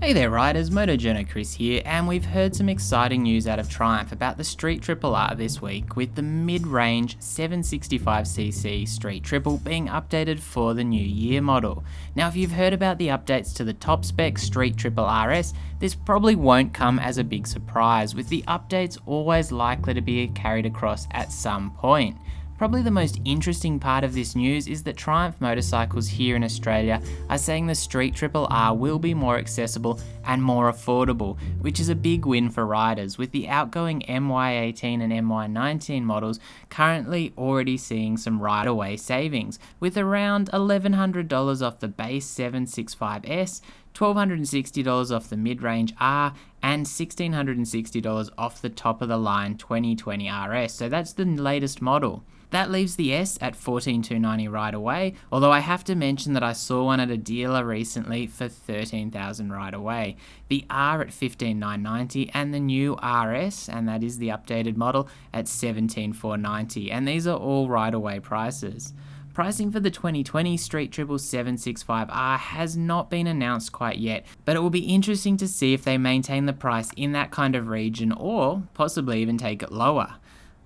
Hey there riders, Moto Journo Kris here, and we've heard some exciting news out of Triumph about the Street Triple R this week, with the mid-range 765cc Street Triple being updated for the new year model. Now if you've heard about the updates to the top spec Street Triple RS, this probably won't come as a big surprise, with the updates always likely to be carried across at some point. Probably the most interesting part of this news is that Triumph motorcycles here in Australia are saying the Street Triple R will be more accessible and more affordable, which is a big win for riders, with the outgoing MY18 and MY19 models currently already seeing some right-of-way savings, with around $1,100 off the base 765S, $1,260 off the mid-range R, and $1,660 off the top-of-the-line 2020 RS, so that's the latest model. That leaves the S at $14,290 right away, although I have to mention that I saw one at a dealer recently for $13,000 right away. The R at $15,990 and the new RS, and that is the updated model, at $17,490, and these are all right away prices. Pricing for the 2020 Street Triple 765R has not been announced quite yet, but it will be interesting to see if they maintain the price in that kind of region or possibly even take it lower.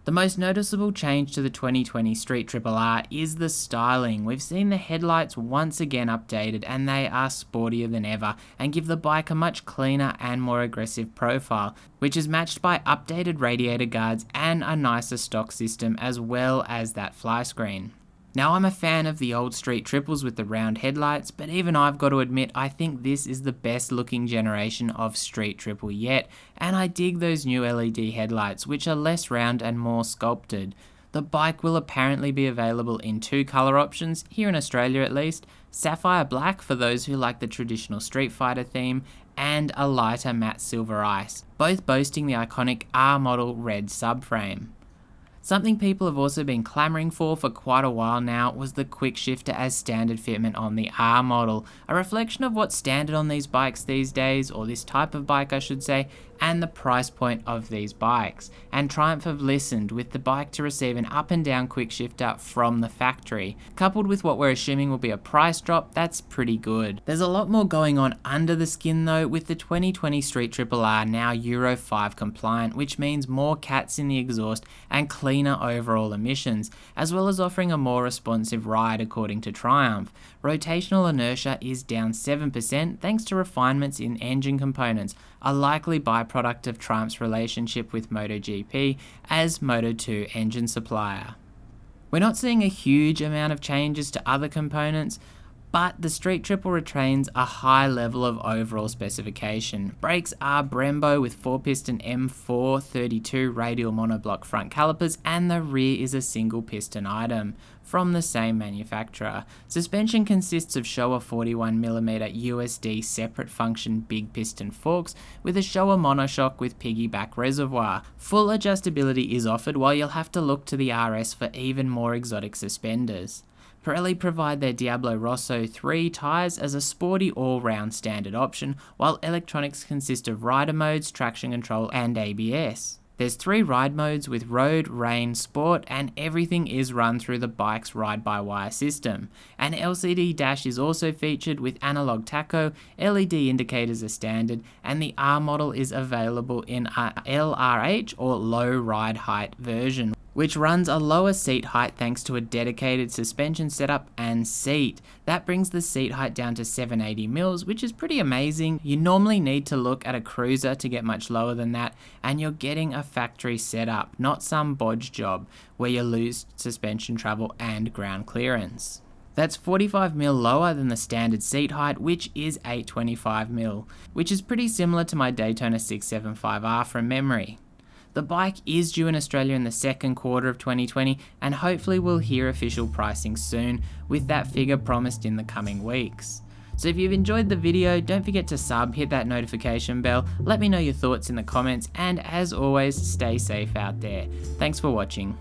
The most noticeable change to the 2020 Street Triple R is the styling. We've seen the headlights once again updated, and they are sportier than ever and give the bike a much cleaner and more aggressive profile, which is matched by updated radiator guards and a nicer stock system, as well as that fly screen. Now I'm a fan of the old Street Triples with the round headlights, but even I've got to admit I think this is the best looking generation of Street Triple yet, and I dig those new LED headlights, which are less round and more sculpted. The bike will apparently be available in two colour options, here in Australia at least: sapphire black for those who like the traditional streetfighter theme, and a lighter matte silver ice, both boasting the iconic R model red subframe. Something people have also been clamouring for quite a while now was the quickshifter as standard fitment on the R model, a reflection of what's standard on these bikes these days, or this type of bike I should say, and the price point of these bikes. And Triumph have listened, with the bike to receive an up and down quickshifter from the factory. Coupled with what we're assuming will be a price drop, that's pretty good. There's a lot more going on under the skin though, with the 2020 Street Triple R now Euro 5 compliant, which means more cats in the exhaust and cleaner overall emissions, as well as offering a more responsive ride according to Triumph. Rotational inertia is down 7% thanks to refinements in engine components, a likely byproduct of Triumph's relationship with MotoGP as Moto2 engine supplier. We're not seeing a huge amount of changes to other components, but the Street Triple retains a high level of overall specification. Brakes are Brembo with 4-piston M432 radial monoblock front calipers, and the rear is a single piston item from the same manufacturer. Suspension consists of Showa 41mm USD separate function big piston forks with a Showa monoshock with piggyback reservoir. Full adjustability is offered, while you'll have to look to the RS for even more exotic suspenders. Pirelli provide their Diablo Rosso 3 tyres as a sporty all-round standard option, while electronics consist of rider modes, traction control and ABS. There's 3 ride modes with road, rain, sport, and everything is run through the bike's ride-by-wire system. An LCD dash is also featured with analog tacho, LED indicators are standard, and the R model is available in a LRH or low ride height version, which runs a lower seat height thanks to a dedicated suspension setup and seat. That brings the seat height down to 780mm, which is pretty amazing. You normally need to look at a cruiser to get much lower than that, and you're getting a factory setup, not some bodge job where you lose suspension travel and ground clearance. That's 45mm lower than the standard seat height, which is 825mm, which is pretty similar to my Daytona 675R from memory. The bike is due in Australia in the second quarter of 2020, and hopefully we'll hear official pricing soon, with that figure promised in the coming weeks. So if you've enjoyed the video, don't forget to sub, hit that notification bell, let me know your thoughts in the comments, and as always, stay safe out there. Thanks for watching.